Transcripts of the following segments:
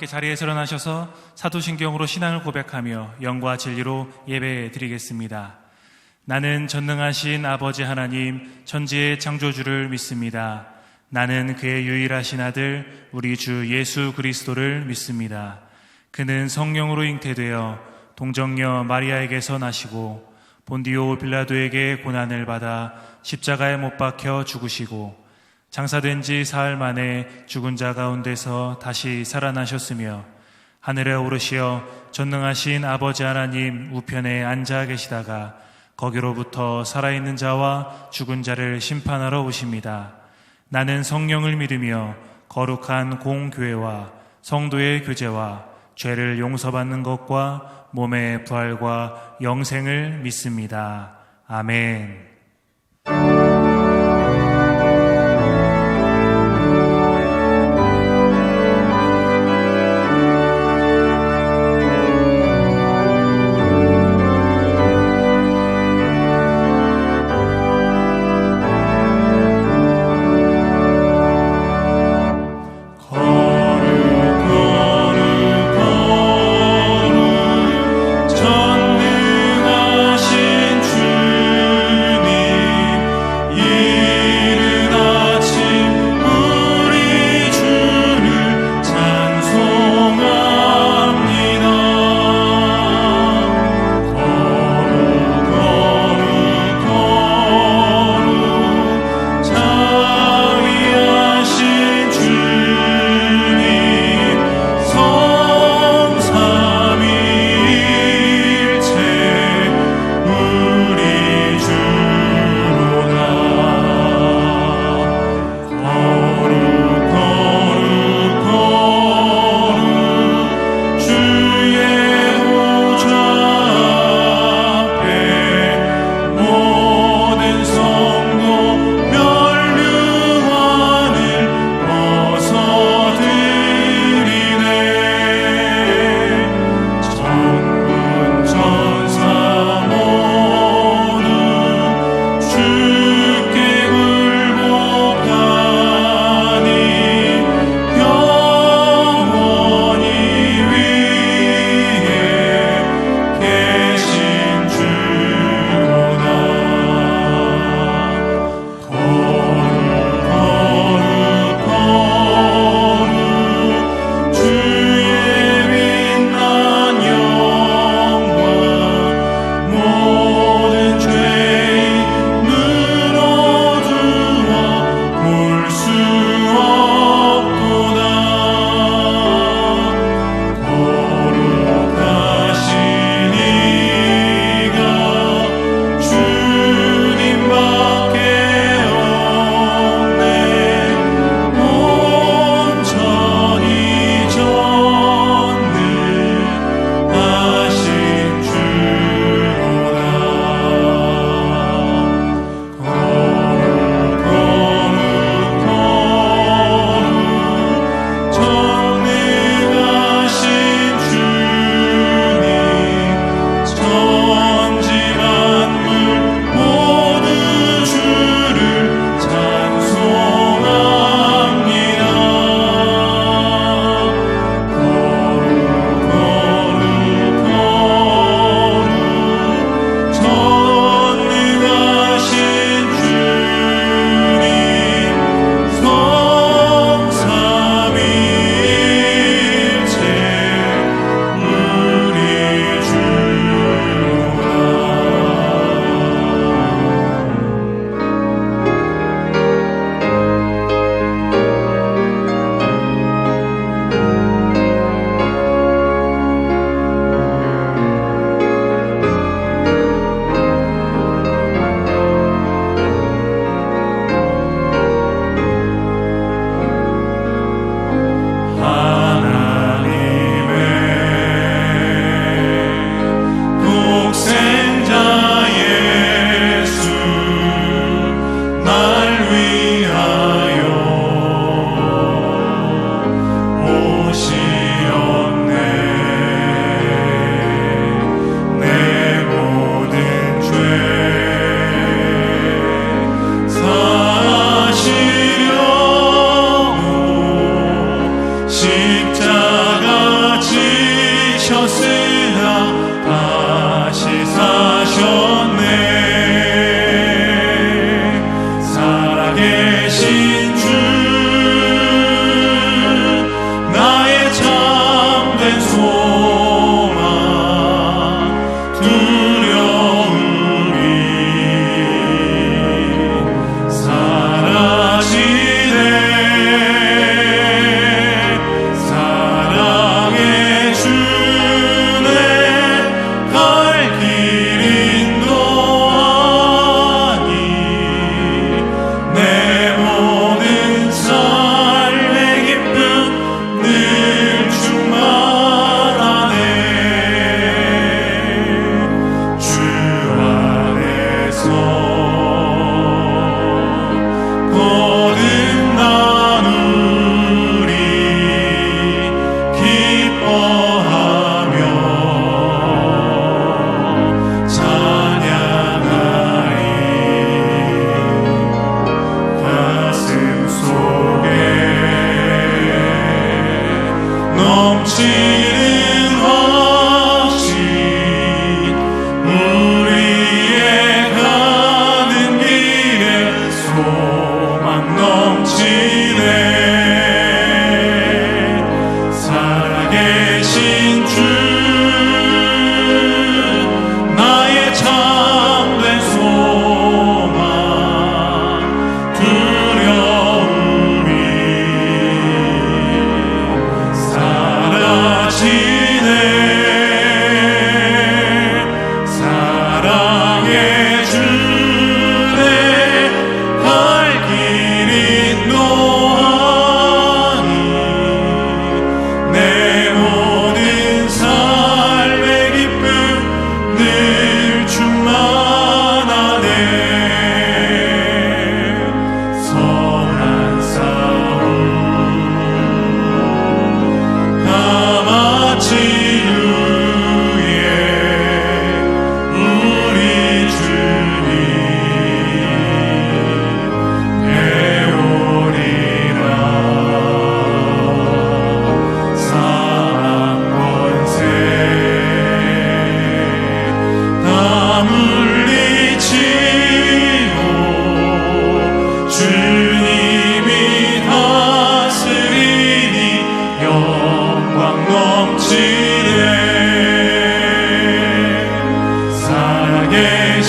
함께 자리에서 일어나셔서 사도신경으로 신앙을 고백하며 영과 진리로 예배 드리겠습니다. 나는 전능하신 아버지 하나님 천지의 창조주를 믿습니다. 나는 그의 유일하신 아들 우리 주 예수 그리스도를 믿습니다. 그는 성령으로 잉태되어 동정녀 마리아에게서 나시고 본디오 빌라도에게 고난을 받아 십자가에 못 박혀 죽으시고 장사된 지 사흘 만에 죽은 자 가운데서 다시 살아나셨으며 하늘에 오르시어 전능하신 아버지 하나님 우편에 앉아 계시다가 거기로부터 살아있는 자와 죽은 자를 심판하러 오십니다. 나는 성령을 믿으며 거룩한 공교회와 성도의 교제와 죄를 용서받는 것과 몸의 부활과 영생을 믿습니다. 아멘. 전능하신 주님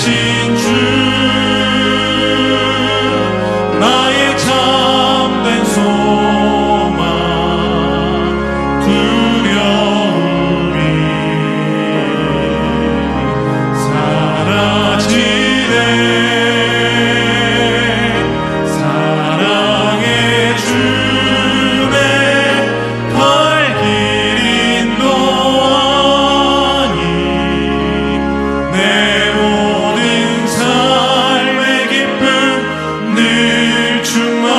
살아계신 주 나의 참된 소망 두려움이 사라지네 사랑의 주내 갈 길 인도하니 내 모든 삶의 기쁨 늘 충만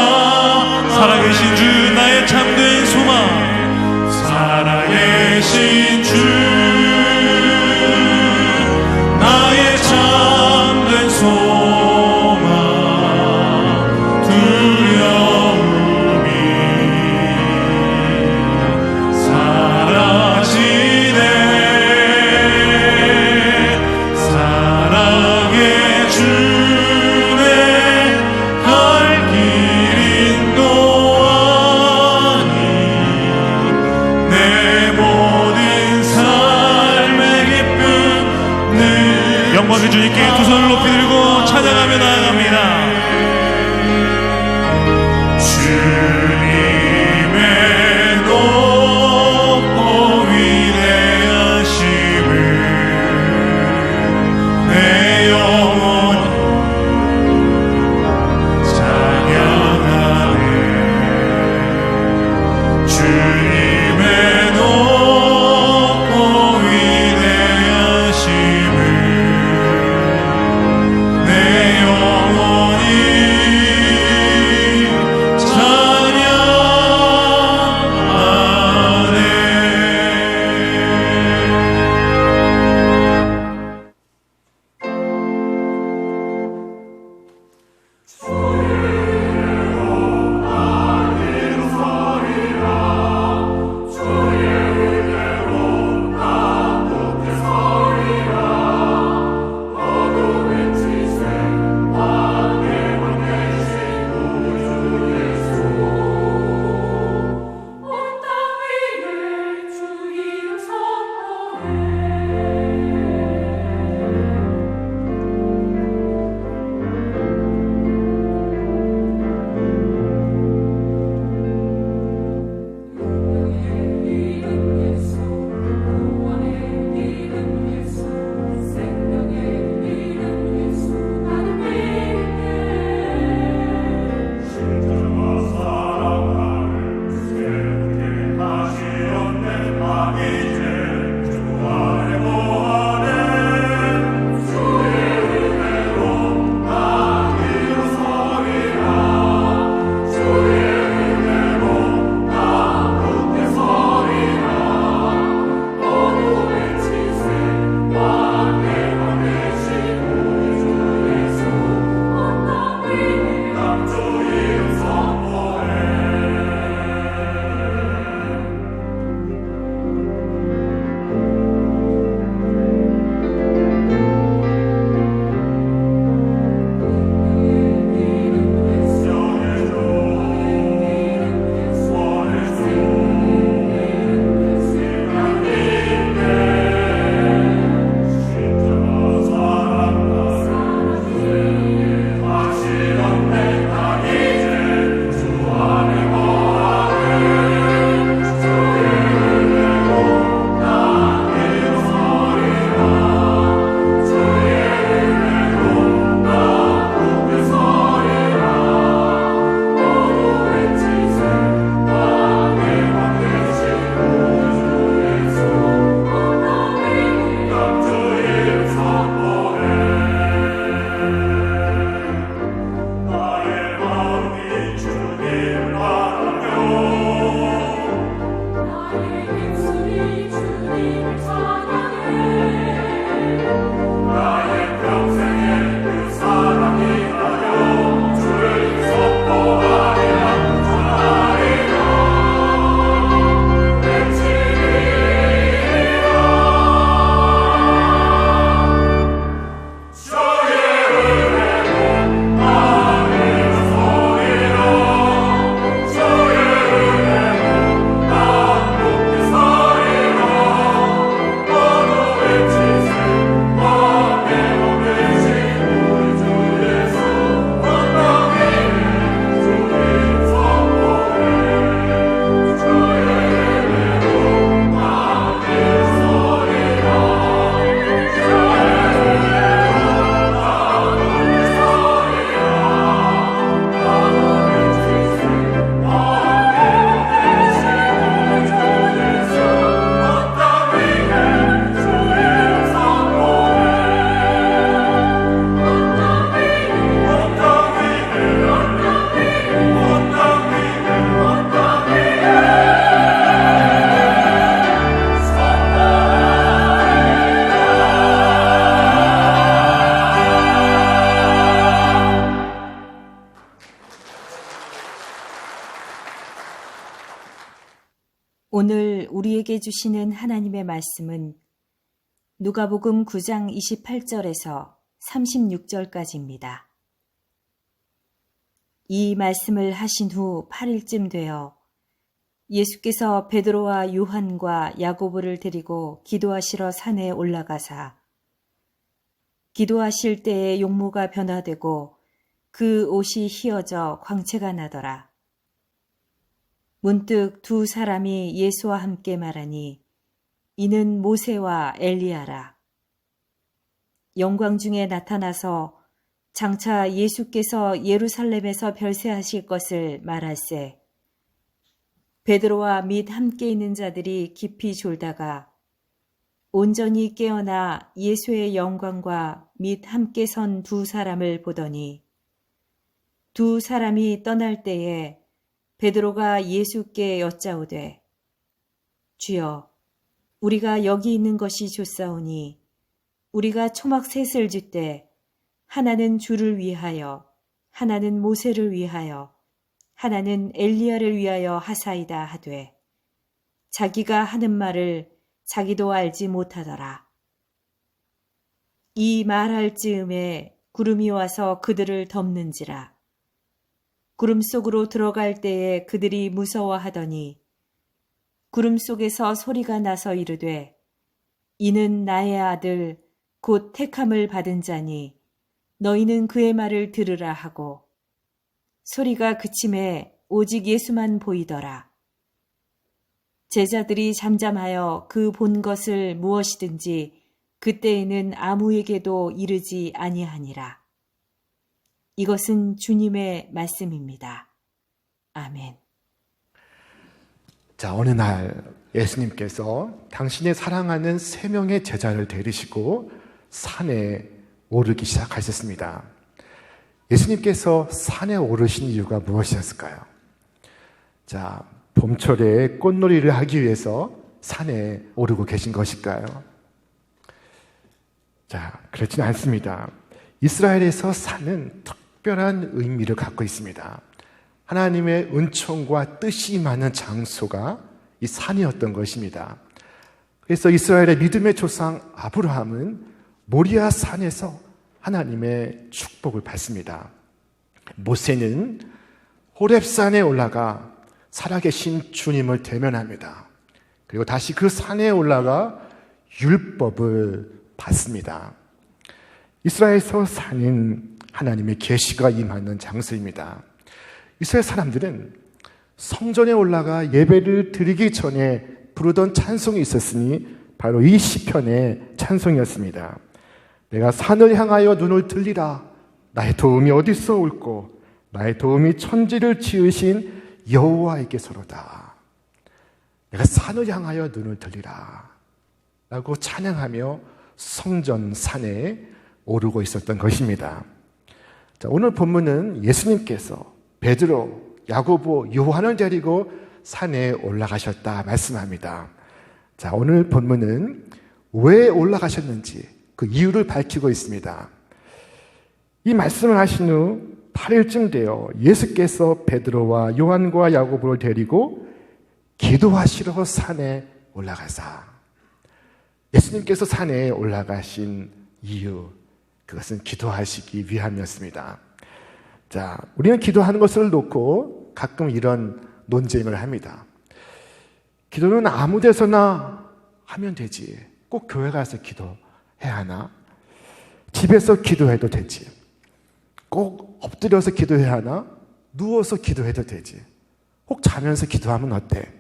살아계신 주 나의 참된 소망 살아계신 주 나의 참된 소망 두려움이 사라지네 사랑의 주내 갈 길 인도하니 내 모든 삶의 기쁨 늘 영광의 주님께 두 손을 높이 들고 찬양하며 나아갑니다. 주님의 높고 위대하심을 내 영혼 찬양하네 주님의 높고 위대하심을 내 영혼이 우리에게 주시는 하나님의 말씀은 누가복음 9장 28절에서 36절까지입니다. 이 말씀을 하신 후 8일쯤 되어 예수께서 베드로와 요한과 야고보를 데리고 기도하시러 산에 올라가사 기도하실 때에 용모가 변화되고 그 옷이 휘어져 광채가 나더라. 문득 두 사람이 예수와 함께 말하니 이는 모세와 엘리야라. 영광 중에 나타나서 장차 예수께서 예루살렘에서 별세하실 것을 말할세. 베드로와 및 함께 있는 자들이 깊이 졸다가 온전히 깨어나 예수의 영광과 및 함께 선 두 사람을 보더니 두 사람이 떠날 때에 베드로가 예수께 여짜오되 주여 우리가 여기 있는 것이 좋사오니 우리가 초막 셋을 쥘때 하나는 주를 위하여 하나는 모세를 위하여 하나는 엘리야를 위하여 하사이다 하되 자기가 하는 말을 자기도 알지 못하더라. 이 말할 즈음에 구름이 와서 그들을 덮는지라. 구름 속으로 들어갈 때에 그들이 무서워하더니 구름 속에서 소리가 나서 이르되 이는 나의 아들 곧 택함을 받은 자니 너희는 그의 말을 들으라 하고 소리가 그침에 오직 예수만 보이더라. 제자들이 잠잠하여 그 본 것을 무엇이든지 그때에는 아무에게도 이르지 아니하니라. 이것은 주님의 말씀입니다. 아멘. 자, 어느 날 예수님께서 당신의 사랑하는 3명의 제자를 데리시고 산에 오르기 시작하셨습니다. 예수님께서 산에 오르신 이유가 무엇이었을까요? 자, 봄철에 꽃놀이를 하기 위해서 산에 오르고 계신 것일까요? 자, 그렇지는 않습니다. 이스라엘에서 산은 특별한 의미를 갖고 있습니다. 하나님의 은총과 뜻이 임하는 장소가 이 산이었던 것입니다. 그래서 이스라엘의 믿음의 조상 아브라함은 모리아 산에서 하나님의 축복을 받습니다. 모세는 호렙산에 올라가 살아계신 주님을 대면합니다. 그리고 다시 그 산에 올라가 율법을 받습니다. 이스라엘에서 산은 하나님의 계시가 임하는 장소입니다. 이스라엘 사람들은 성전에 올라가 예배를 드리기 전에 부르던 찬송이 있었으니 바로 이 시편의 찬송이었습니다. 내가 산을 향하여 눈을 들리라. 나의 도움이 어디서 올꼬? 나의 도움이 천지를 지으신 여호와에게서로다. 내가 산을 향하여 눈을 들리라 라고 찬양하며 성전 산에 오르고 있었던 것입니다. 자, 오늘 본문은 예수님께서 베드로, 야고보, 요한을 데리고 산에 올라가셨다 말씀합니다. 자, 오늘 본문은 왜 올라가셨는지 그 이유를 밝히고 있습니다. 이 말씀을 하신 후 8일쯤 되어 예수께서 베드로와 요한과 야고보를 데리고 기도하시러 산에 올라가사. 예수님께서 산에 올라가신 이유, 그것은 기도하시기 위함이었습니다. 자, 우리는 기도하는 것을 놓고 가끔 이런 논쟁을 합니다. 기도는 아무 데서나 하면 되지. 꼭 교회 가서 기도해야 하나? 집에서 기도해도 되지. 꼭 엎드려서 기도해야 하나? 누워서 기도해도 되지. 혹 자면서 기도하면 어때?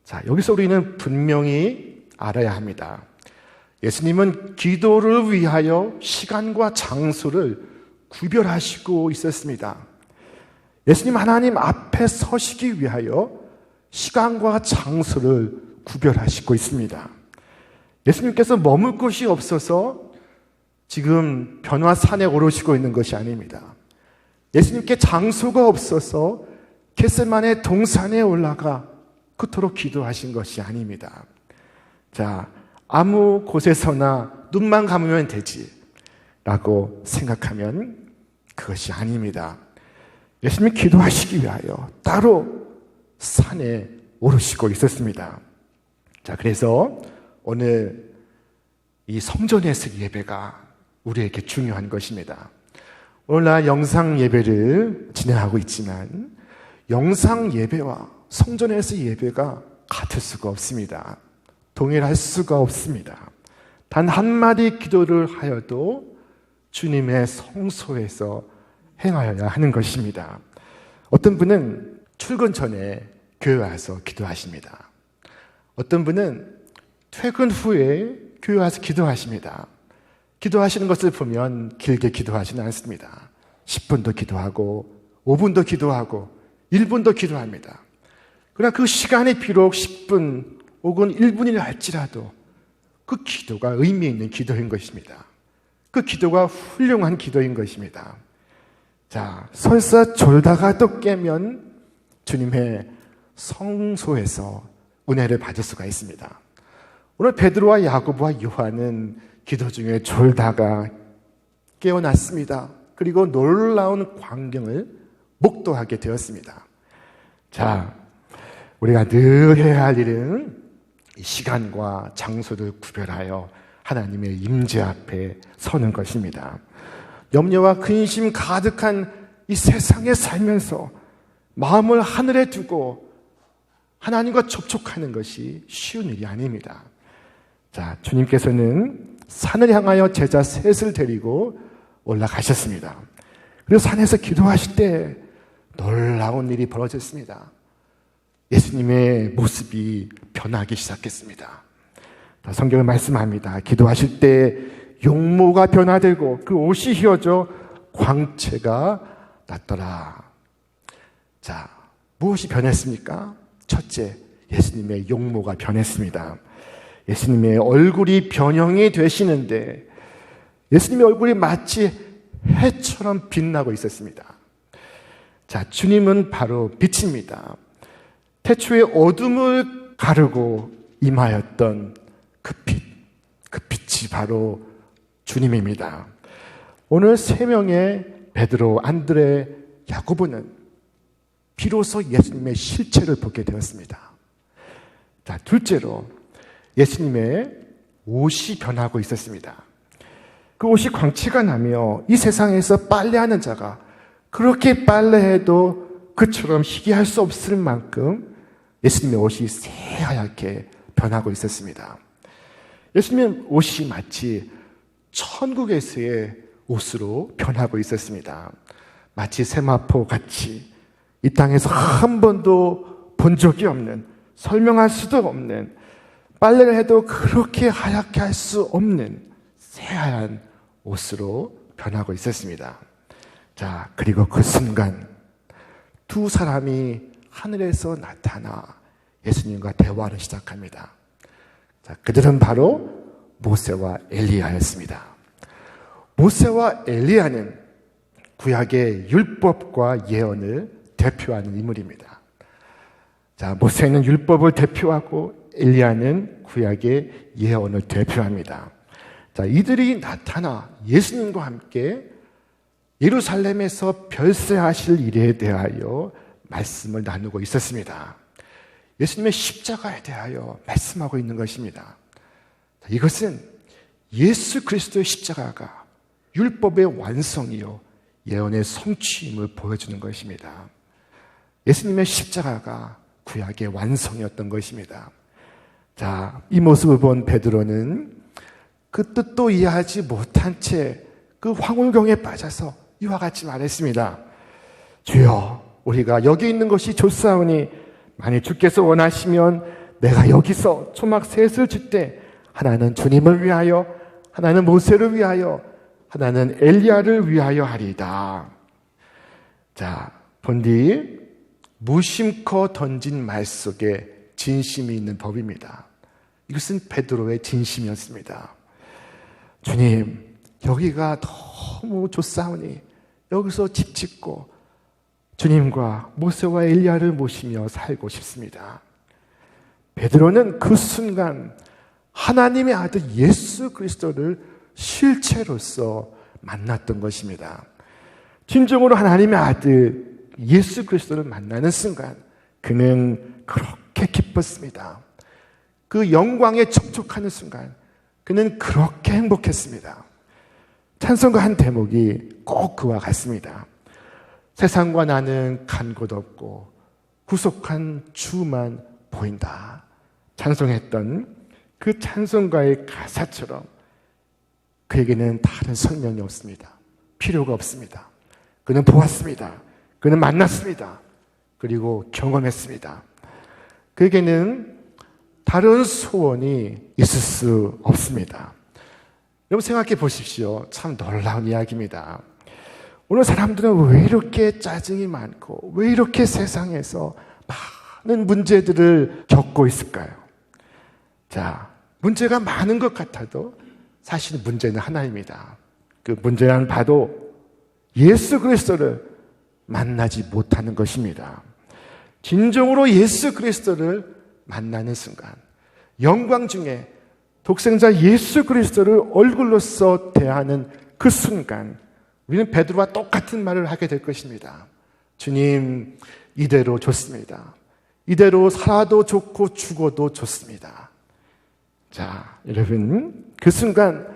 자, 여기서 우리는 분명히 알아야 합니다. 예수님은 기도를 위하여 시간과 장소를 구별하시고 있었습니다. 예수님 하나님 앞에 서시기 위하여 시간과 장소를 구별하시고 있습니다. 예수님께서 머물 곳이 없어서 지금 변화산에 오르시고 있는 것이 아닙니다. 예수님께 장소가 없어서 겟세마네 동산에 올라가 그토록 기도하신 것이 아닙니다. 자, 아무 곳에서나 눈만 감으면 되지 라고 생각하면 그것이 아닙니다. 예수님이 기도하시기 위하여 따로 산에 오르시고 있었습니다. 자, 그래서 오늘 이 성전에서 예배가 우리에게 중요한 것입니다. 오늘날 영상 예배를 진행하고 있지만 영상 예배와 성전에서 예배가 같을 수가 없습니다. 동일할 수가 없습니다. 단 한마디 기도를 하여도 주님의 성소에서 행하여야 하는 것입니다. 어떤 분은 출근 전에 교회 와서 기도하십니다. 어떤 분은 퇴근 후에 교회 와서 기도하십니다. 기도하시는 것을 보면 길게 기도하지는 않습니다. 10분도 기도하고 5분도 기도하고 1분도 기도합니다. 그러나 그 시간이 비록 10분 혹은 1분이라 할지라도 그 기도가 의미 있는 기도인 것입니다. 그 기도가 훌륭한 기도인 것입니다. 자, 설사 졸다가 또 깨면 주님의 성소에서 은혜를 받을 수가 있습니다. 오늘 베드로와 야고보와 요한은 기도 중에 졸다가 깨어났습니다. 그리고 놀라운 광경을 목도하게 되었습니다. 자, 우리가 늘 해야 할 일은 시간과 장소를 구별하여 하나님의 임재 앞에 서는 것입니다. 염려와 근심 가득한 이 세상에 살면서 마음을 하늘에 두고 하나님과 접촉하는 것이 쉬운 일이 아닙니다. 자, 주님께서는 산을 향하여 제자 셋을 데리고 올라가셨습니다. 그리고 산에서 기도하실 때 놀라운 일이 벌어졌습니다. 예수님의 모습이 변하기 시작했습니다. 성경은 말씀합니다. 기도하실 때 용모가 변화되고 그 옷이 휘어져 광채가 났더라. 자, 무엇이 변했습니까? 첫째, 예수님의 용모가 변했습니다. 예수님의 얼굴이 변형이 되시는데 예수님의 얼굴이 마치 해처럼 빛나고 있었습니다. 자, 주님은 바로 빛입니다. 태초에 어둠을 가르고 임하였던 그 빛, 그 빛이 바로 주님입니다. 오늘 세 명의 베드로, 안드레, 야고보는 비로소 예수님의 실체를 보게 되었습니다. 자, 둘째로 예수님의 옷이 변하고 있었습니다. 그 옷이 광채가 나며 이 세상에서 빨래하는 자가 그렇게 빨래해도 그처럼 희귀할 수 없을 만큼 예수님의 옷이 새하얗게 변하고 있었습니다. 예수님의 옷이 마치 천국에서의 옷으로 변하고 있었습니다. 마치 세마포 같이 이 땅에서 한 번도 본 적이 없는, 설명할 수도 없는, 빨래를 해도 그렇게 하얗게 할 수 없는 새하얀 옷으로 변하고 있었습니다. 자, 그리고 그 순간 두 사람이 하늘에서 나타나 예수님과 대화를 시작합니다. 자, 그들은 바로 모세와 엘리야였습니다. 모세와 엘리야는 구약의 율법과 예언을 대표하는 인물입니다. 자, 모세는 율법을 대표하고 엘리야는 구약의 예언을 대표합니다. 자, 이들이 나타나 예수님과 함께 예루살렘에서 별세하실 일에 대하여 말씀을 나누고 있었습니다. 예수님의 십자가에 대하여 말씀하고 있는 것입니다. 자, 이것은 예수 그리스도의 십자가가 율법의 완성이요 예언의 성취임을 보여주는 것입니다. 예수님의 십자가가 구약의 완성이었던 것입니다. 자, 이 모습을 본 베드로는 그 뜻도 이해하지 못한 채 그 황홀경에 빠져서 이와 같이 말했습니다. 주여, 우리가 여기 있는 것이 좋사오니 만일 주께서 원하시면 내가 여기서 초막 셋을 줄 때 하나는 주님을 위하여, 하나는 모세를 위하여, 하나는 엘리야를 위하여 하리이다. 자, 본디 무심코 던진 말 속에 진심이 있는 법입니다. 이것은 베드로의 진심이었습니다. 주님, 여기가 너무 좋사오니 여기서 집 짓고 주님과 모세와 엘리야를 모시며 살고 싶습니다. 베드로는 그 순간 하나님의 아들 예수 그리스도를 실체로서 만났던 것입니다. 진정으로 하나님의 아들 예수 그리스도를 만나는 순간 그는 그렇게 기뻤습니다. 그 영광에 접촉하는 순간 그는 그렇게 행복했습니다. 찬송가 한 대목이 꼭 그와 같습니다. 세상과 나는 간 곳 없고 구속한 주만 보인다. 찬송했던 그 찬송가의 가사처럼 그에게는 다른 설명이 없습니다. 필요가 없습니다. 그는 보았습니다. 그는 만났습니다. 그리고 경험했습니다. 그에게는 다른 소원이 있을 수 없습니다. 여러분 생각해 보십시오. 참 놀라운 이야기입니다. 오늘 사람들은 왜 이렇게 짜증이 많고 왜 이렇게 세상에서 많은 문제들을 겪고 있을까요? 자, 문제가 많은 것 같아도 사실 문제는 하나입니다. 그 문제는 바로 예수 그리스도를 만나지 못하는 것입니다. 진정으로 예수 그리스도를 만나는 순간, 영광 중에 독생자 예수 그리스도를 얼굴로서 대하는 그 순간 우리는 베드로와 똑같은 말을 하게 될 것입니다. 주님, 이대로 좋습니다. 이대로 살아도 좋고 죽어도 좋습니다. 자, 여러분, 그 순간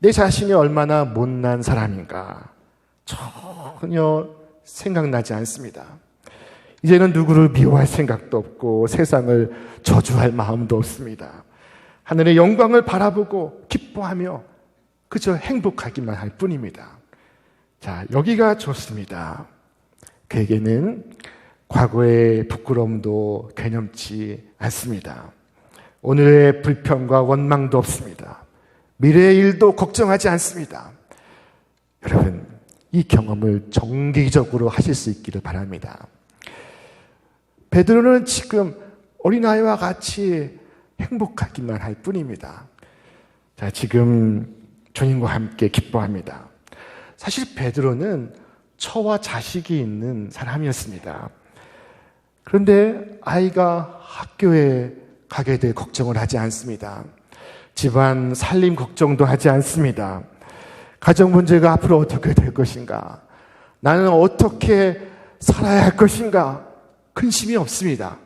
내 자신이 얼마나 못난 사람인가 전혀 생각나지 않습니다. 이제는 누구를 미워할 생각도 없고 세상을 저주할 마음도 없습니다. 하늘의 영광을 바라보고 기뻐하며 그저 행복하기만 할 뿐입니다. 자, 여기가 좋습니다. 그에게는 과거의 부끄러움도 개념치 않습니다. 오늘의 불평과 원망도 없습니다. 미래의 일도 걱정하지 않습니다. 여러분, 이 경험을 정기적으로 하실 수 있기를 바랍니다. 베드로는 지금 어린아이와 같이 행복하기만 할 뿐입니다. 자, 지금 주님과 함께 기뻐합니다. 사실 베드로는 처와 자식이 있는 사람이었습니다. 그런데 아이가 학교에 가게 될 걱정을 하지 않습니다. 집안 살림 걱정도 하지 않습니다. 가정 문제가 앞으로 어떻게 될 것인가? 나는 어떻게 살아야 할 것인가? 근심이 없습니다.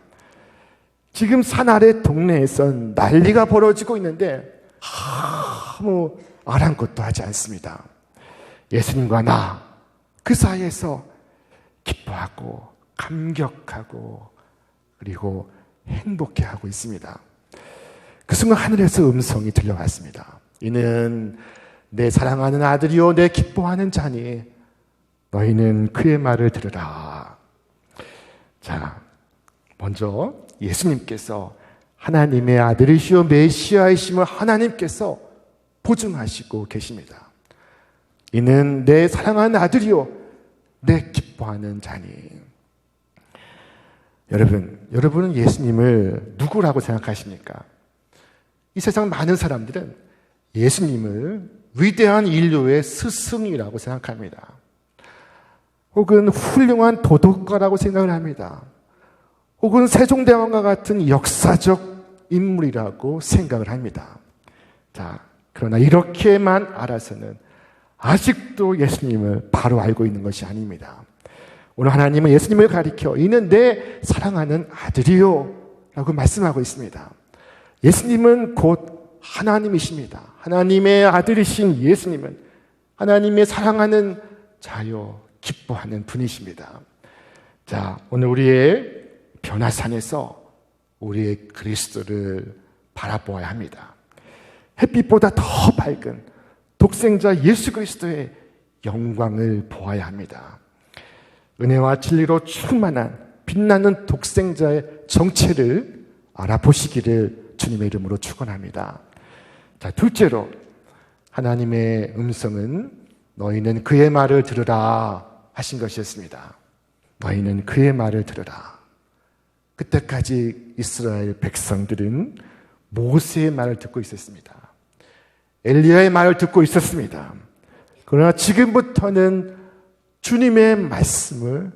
지금 산 아래 동네에선 난리가 벌어지고 있는데 아무 아랑곳도 하지 않습니다. 예수님과 나, 그 사이에서 기뻐하고 감격하고 그리고 행복해하고 있습니다. 그 순간 하늘에서 음성이 들려왔습니다. 이는 내 사랑하는 아들이요 내 기뻐하는 자니 너희는 그의 말을 들으라. 자, 먼저 예수님께서 하나님의 아들이시오 메시아이심을 하나님께서 보증하시고 계십니다. 이는 내 사랑하는 아들이요 내 기뻐하는 자니. 여러분은 예수님을 누구라고 생각하십니까? 이 세상 많은 사람들은 예수님을 위대한 인류의 스승이라고 생각합니다. 혹은 훌륭한 도덕가라고 생각을 합니다. 혹은 세종대왕과 같은 역사적 인물이라고 생각을 합니다. 자, 그러나 이렇게만 알아서는 아직도 예수님을 바로 알고 있는 것이 아닙니다. 오늘 하나님은 예수님을 가리켜 이는 내 사랑하는 아들이요 라고 말씀하고 있습니다. 예수님은 곧 하나님이십니다. 하나님의 아들이신 예수님은 하나님의 사랑하는 자요 기뻐하는 분이십니다. 자, 오늘 우리의 변화산에서 우리의 그리스도를 바라보아야 합니다. 햇빛보다 더 밝은 독생자 예수 그리스도의 영광을 보아야 합니다. 은혜와 진리로 충만한 빛나는 독생자의 정체를 알아보시기를 주님의 이름으로 축원합니다. 자, 둘째로 하나님의 음성은 너희는 그의 말을 들으라 하신 것이었습니다. 너희는 그의 말을 들으라. 그때까지 이스라엘 백성들은 모세의 말을 듣고 있었습니다. 엘리야의 말을 듣고 있었습니다. 그러나 지금부터는 주님의 말씀을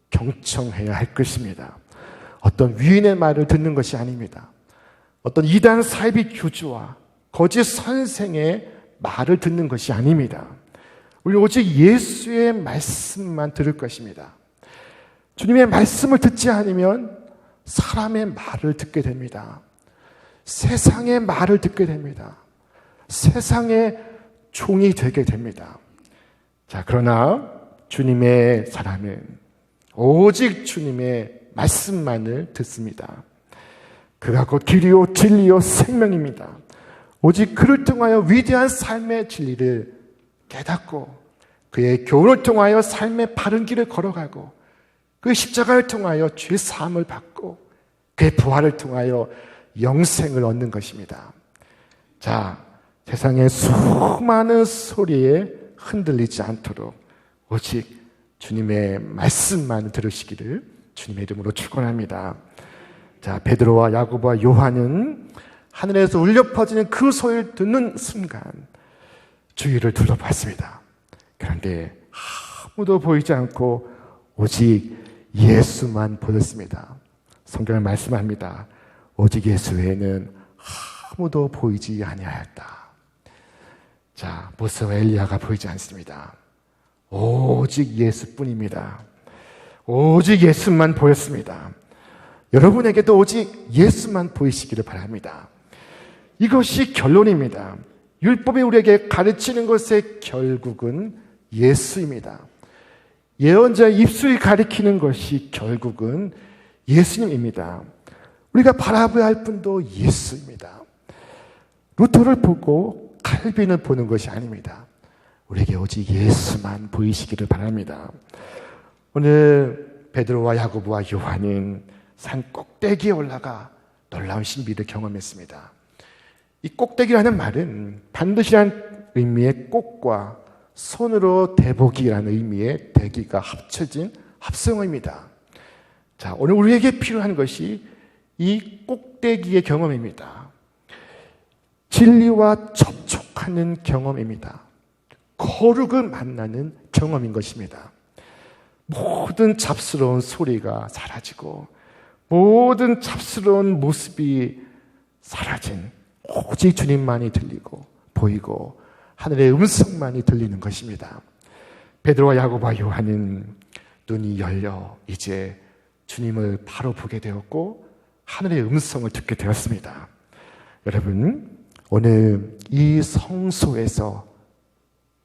경청해야 할 것입니다. 어떤 위인의 말을 듣는 것이 아닙니다. 어떤 이단 사이비 교주와 거짓 선생의 말을 듣는 것이 아닙니다. 우리 오직 예수의 말씀만 들을 것입니다. 주님의 말씀을 듣지 않으면 사람의 말을 듣게 됩니다. 세상의 말을 듣게 됩니다. 세상의 종이 되게 됩니다. 자, 그러나 주님의 사람은 오직 주님의 말씀만을 듣습니다. 그가 곧 길이요 진리요 생명입니다. 오직 그를 통하여 위대한 삶의 진리를 깨닫고 그의 교훈을 통하여 삶의 바른 길을 걸어가고 그의 십자가를 통하여 죄 사함을 받고 그의 부활을 통하여 영생을 얻는 것입니다. 자, 세상의 수많은 소리에 흔들리지 않도록 오직 주님의 말씀만 들으시기를 주님의 이름으로 축원합니다. 자, 베드로와 야고보와 요한은 하늘에서 울려 퍼지는 그 소리를 듣는 순간 주위를 둘러봤습니다. 그런데 아무도 보이지 않고 오직 예수만 보였습니다. 성경은 말씀합니다. 오직 예수 외에는 아무도 보이지 아니하였다. 자, 모세와 엘리야가 보이지 않습니다. 오직 예수뿐입니다. 오직 예수만 보였습니다. 여러분에게도 오직 예수만 보이시기를 바랍니다. 이것이 결론입니다. 율법이 우리에게 가르치는 것의 결국은 예수입니다. 예언자의 입술이 가리키는 것이 결국은 예수님입니다. 우리가 바라봐야 할 분도 예수입니다. 루터를 보고 칼빈을 보는 것이 아닙니다. 우리에게 오직 예수만 보이시기를 바랍니다. 오늘 베드로와 야고보와 요한은 산 꼭대기에 올라가 놀라운 신비를 경험했습니다. 이 꼭대기라는 말은 반드시란 의미의 꼭과 손으로 대보기라는 의미의 대기가 합쳐진 합성어입니다. 자, 오늘 우리에게 필요한 것이 이 꼭대기의 경험입니다. 진리와 접촉하는 경험입니다. 거룩을 만나는 경험인 것입니다. 모든 잡스러운 소리가 사라지고 모든 잡스러운 모습이 사라진 오직 주님만이 들리고 보이고 하늘의 음성만이 들리는 것입니다. 베드로와 야고보와 요한은 눈이 열려 이제 주님을 바로 보게 되었고 하늘의 음성을 듣게 되었습니다. 여러분, 오늘 이 성소에서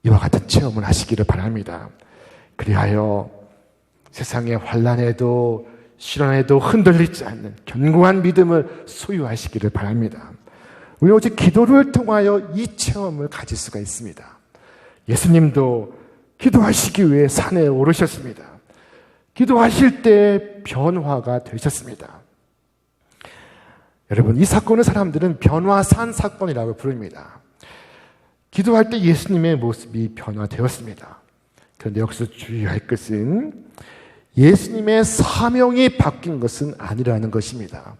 이와 같은 체험을 하시기를 바랍니다. 그리하여 세상의 환난에도 시련에도 흔들리지 않는 견고한 믿음을 소유하시기를 바랍니다. 우리 오직 기도를 통하여 이 체험을 가질 수가 있습니다. 예수님도 기도하시기 위해 산에 오르셨습니다. 기도하실 때 변화가 되셨습니다. 여러분, 이 사건을 사람들은 변화산 사건이라고 부릅니다. 기도할 때 예수님의 모습이 변화되었습니다. 그런데 여기서 주의할 것은 예수님의 사명이 바뀐 것은 아니라는 것입니다.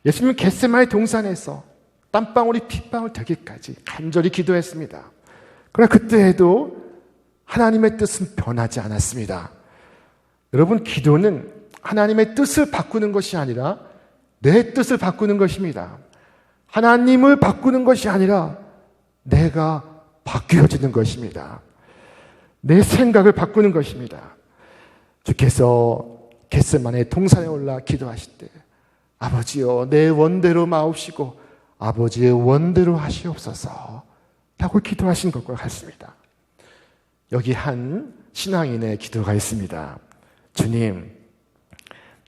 예수님은 겟세마네 동산에서 땀방울이 핏방울 되기까지 간절히 기도했습니다. 그러나 그때에도 하나님의 뜻은 변하지 않았습니다. 여러분, 기도는 하나님의 뜻을 바꾸는 것이 아니라 내 뜻을 바꾸는 것입니다. 하나님을 바꾸는 것이 아니라 내가 바뀌어지는 것입니다. 내 생각을 바꾸는 것입니다. 주께서 겟세마네 동산에 올라 기도하실 때 아버지여 내 원대로 마옵시고 아버지의 원대로 하시옵소서 라고 기도하신 것과 같습니다. 여기 한 신앙인의 기도가 있습니다. 주님,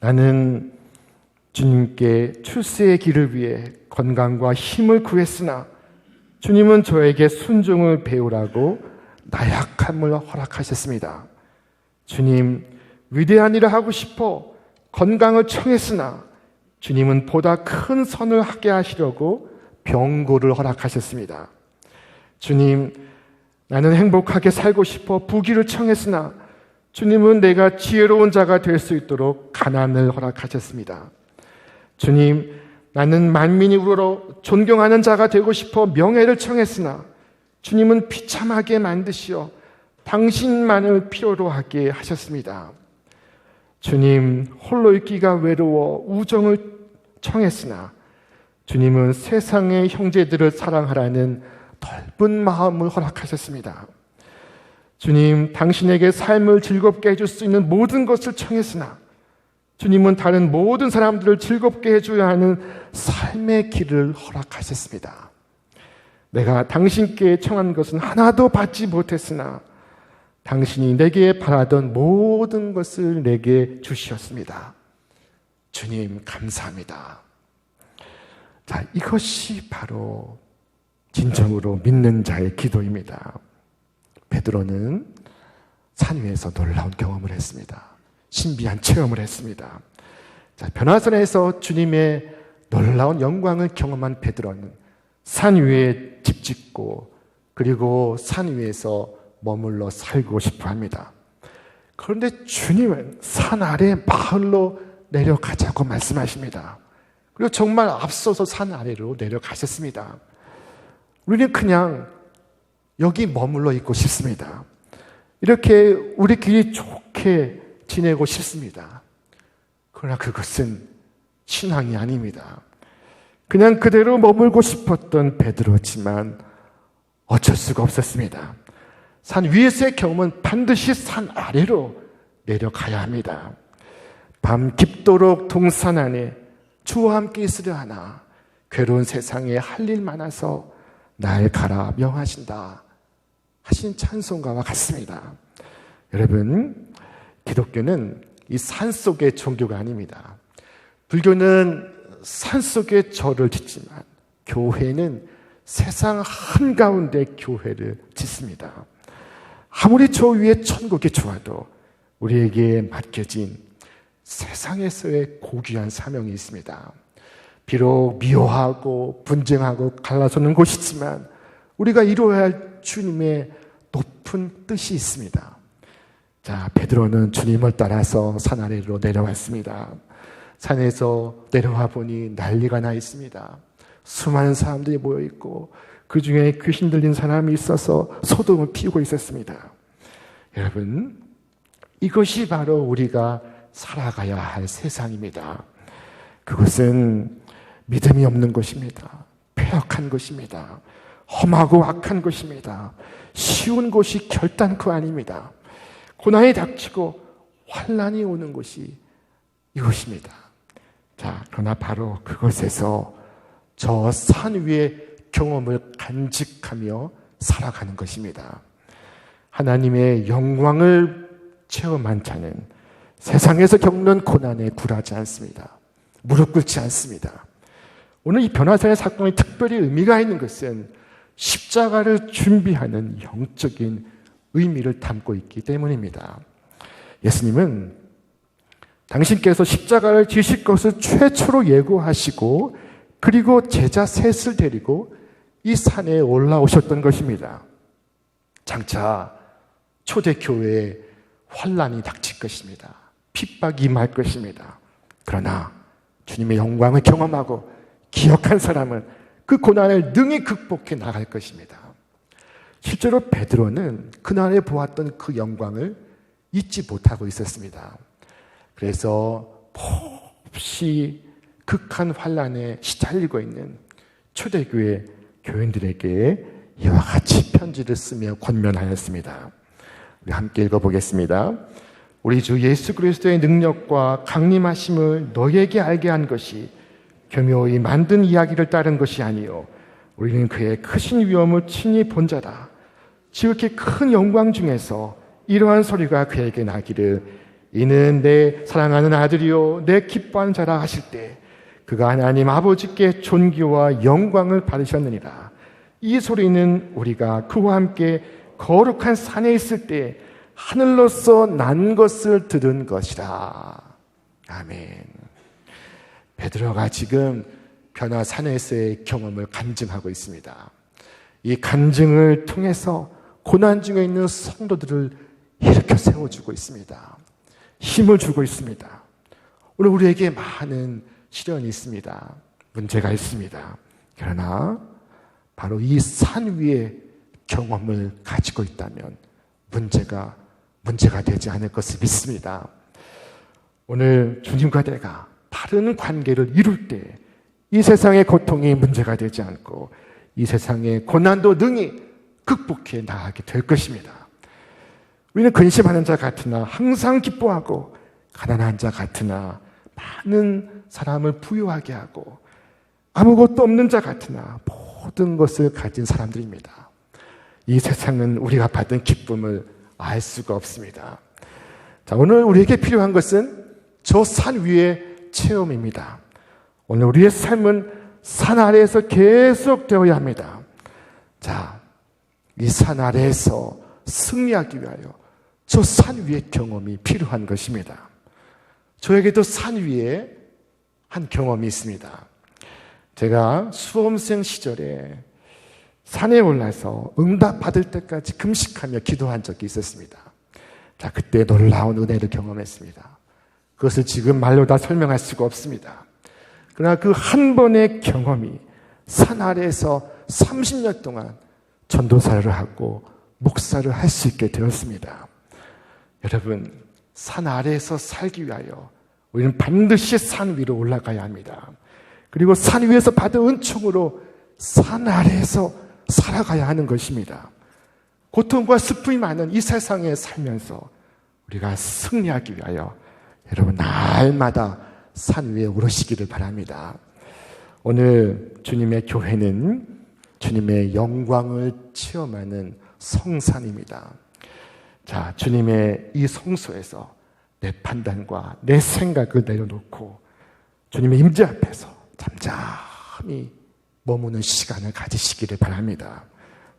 나는 주님께 출세의 길을 위해 건강과 힘을 구했으나 주님은 저에게 순종을 배우라고 나약함을 허락하셨습니다. 주님, 위대한 일을 하고 싶어 건강을 청했으나 주님은 보다 큰 선을 하게 하시려고 병고를 허락하셨습니다. 주님, 나는 행복하게 살고 싶어 부귀를 청했으나 주님은 내가 지혜로운 자가 될 수 있도록 가난을 허락하셨습니다. 주님, 나는 만민이 우러러 존경하는 자가 되고 싶어 명예를 청했으나 주님은 비참하게 만드시어 당신만을 필요로 하게 하셨습니다. 주님, 홀로 있기가 외로워 우정을 청했으나 주님은 세상의 형제들을 사랑하라는 넓은 마음을 허락하셨습니다. 주님, 당신에게 삶을 즐겁게 해줄 수 있는 모든 것을 청했으나 주님은 다른 모든 사람들을 즐겁게 해줘야 하는 삶의 길을 허락하셨습니다. 내가 당신께 청한 것은 하나도 받지 못했으나 당신이 내게 바라던 모든 것을 내게 주셨습니다. 주님 감사합니다. 자, 이것이 바로 진정으로 믿는 자의 기도입니다. 베드로는 산 위에서 놀라운 경험을 했습니다. 신비한 체험을 했습니다. 자, 변화산에서 주님의 놀라운 영광을 경험한 베드로는 산 위에 집 짓고 그리고 산 위에서 머물러 살고 싶어 합니다. 그런데 주님은 산 아래 마을로 내려가자고 말씀하십니다. 그리고 정말 앞서서 산 아래로 내려가셨습니다. 우리는 그냥 여기 머물러 있고 싶습니다. 이렇게 우리끼리 좋게 지내고 싶습니다. 그러나 그것은 신앙이 아닙니다. 그냥 그대로 머물고 싶었던 베드로지만 어쩔 수가 없었습니다. 산 위에서의 경험은 반드시 산 아래로 내려가야 합니다. 밤 깊도록 동산 안에 주와 함께 있으려 하나 괴로운 세상에 할 일 많아서 날 가라 명하신다 하신 찬송가와 같습니다. 여러분, 기독교는 이 산속의 종교가 아닙니다. 불교는 산속에 절을 짓지만 교회는 세상 한가운데 교회를 짓습니다. 아무리 저 위에 천국이 좋아도 우리에게 맡겨진 세상에서의 고귀한 사명이 있습니다. 비록 미워하고 분쟁하고 갈라서는 곳이지만 우리가 이루어야 할 주님의 높은 뜻이 있습니다. 자, 베드로는 주님을 따라서 산 아래로 내려왔습니다. 산에서 내려와 보니 난리가 나 있습니다. 수많은 사람들이 모여 있고 그 중에 귀신 들린 사람이 있어서 소동을 피우고 있었습니다. 여러분, 이것이 바로 우리가 살아가야 할 세상입니다. 그것은 믿음이 없는 것입니다. 폐역한 것입니다. 험하고 악한 것입니다. 쉬운 곳이 결단코 아닙니다. 고난이 닥치고 환난이 오는 것이 이것입니다. 자, 그러나 바로 그것에서 저 산 위의 경험을 간직하며 살아가는 것입니다. 하나님의 영광을 체험한 자는 세상에서 겪는 고난에 굴하지 않습니다. 무릎 꿇지 않습니다. 오늘 이 변화산의 사건이 특별히 의미가 있는 것은 십자가를 준비하는 영적인 의미를 담고 있기 때문입니다. 예수님은 당신께서 십자가를 지실 것을 최초로 예고하시고 그리고 제자 셋을 데리고 이 산에 올라오셨던 것입니다. 장차 초대교회에 환난이 닥칠 것입니다. 핍박이 임할 것입니다. 그러나 주님의 영광을 경험하고 기억한 사람은 그 고난을 능히 극복해 나갈 것입니다. 실제로 베드로는 그날에 보았던 그 영광을 잊지 못하고 있었습니다. 그래서 몹시 극한 환난에 시달리고 있는 초대교회 교인들에게 이와 같이 편지를 쓰며 권면하였습니다. 우리 함께 읽어보겠습니다. 우리 주 예수 그리스도의 능력과 강림하심을 너희에게 알게 한 것이 교묘히 만든 이야기를 따른 것이 아니요 우리는 그의 크신 위엄을 친히 본 자다. 지극히 큰 영광 중에서 이러한 소리가 그에게 나기를 이는 내 사랑하는 아들이요 내 기뻐하는 자라 하실 때 그가 하나님 아버지께 존귀와 영광을 받으셨느니라. 이 소리는 우리가 그와 함께 거룩한 산에 있을 때 하늘로서 난 것을 들은 것이다. 아멘. 베드로가 지금 변화산에서의 경험을 간증하고 있습니다. 이 간증을 통해서 고난 중에 있는 성도들을 일으켜 세워주고 있습니다. 힘을 주고 있습니다. 오늘 우리에게 많은 시련이 있습니다. 문제가 있습니다. 그러나 바로 이 산 위에 경험을 가지고 있다면 문제가 되지 않을 것을 믿습니다. 오늘 주님과 내가 바른 관계를 이룰 때 이 세상의 고통이 문제가 되지 않고 이 세상의 고난도 능히 극복해 나가게 될 것입니다. 우리는 근심하는 자 같으나 항상 기뻐하고 가난한 자 같으나 많은 사람을 부유하게 하고 아무것도 없는 자 같으나 모든 것을 가진 사람들입니다. 이 세상은 우리가 받은 기쁨을 알 수가 없습니다. 자, 오늘 우리에게 필요한 것은 저 산 위의 체험입니다. 오늘 우리의 삶은 산 아래에서 계속 되어야 합니다. 자, 이 산 아래에서 승리하기 위하여 저 산 위의 경험이 필요한 것입니다. 저에게도 산 위에 한 경험이 있습니다. 제가 수험생 시절에 산에 올라서 응답 받을 때까지 금식하며 기도한 적이 있었습니다. 자, 그때 놀라운 은혜를 경험했습니다. 그것을 지금 말로 다 설명할 수가 없습니다. 그러나 그 한 번의 경험이 산 아래에서 30년 동안 전도사를 하고 목사를 할 수 있게 되었습니다. 여러분, 산 아래에서 살기 위하여 우리는 반드시 산 위로 올라가야 합니다. 그리고 산 위에서 받은 은총으로 산 아래에서 살아가야 하는 것입니다. 고통과 슬픔이 많은 이 세상에 살면서 우리가 승리하기 위하여 여러분 날마다 산 위에 오르시기를 바랍니다. 오늘 주님의 교회는 주님의 영광을 체험하는 성산입니다. 자, 주님의 이 성소에서 내 판단과 내 생각을 내려놓고 주님의 임재 앞에서 잠잠히 머무는 시간을 가지시기를 바랍니다.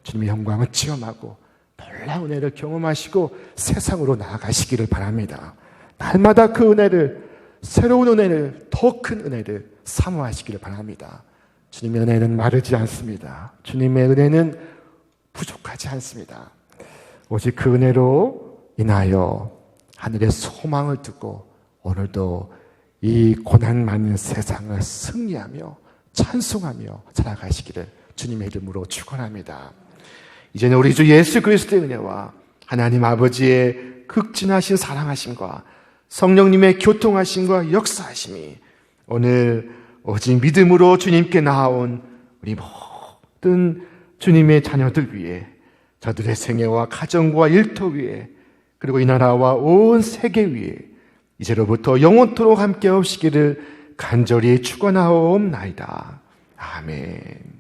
주님의 영광을 체험하고 놀라운 은혜를 경험하시고 세상으로 나아가시기를 바랍니다. 날마다 그 은혜를, 새로운 은혜를, 더 큰 은혜를 사모하시기를 바랍니다. 주님의 은혜는 마르지 않습니다. 주님의 은혜는 부족하지 않습니다. 오직 그 은혜로 인하여 하늘의 소망을 두고 오늘도 이 고난 많은 세상을 승리하며 찬송하며 살아가시기를 주님의 이름으로 축원합니다. 이제는 우리 주 예수 그리스도의 은혜와 하나님 아버지의 극진하신 사랑하심과 성령님의 교통하심과 역사하심이 오늘 오직 믿음으로 주님께 나아온 우리 모든 주님의 자녀들 위해, 저들의 생애와 가정과 일터 위에, 그리고 이 나라와 온 세계 위에 이제로부터 영원토록 함께 하시기를 간절히 축원하옵나이다. 아멘.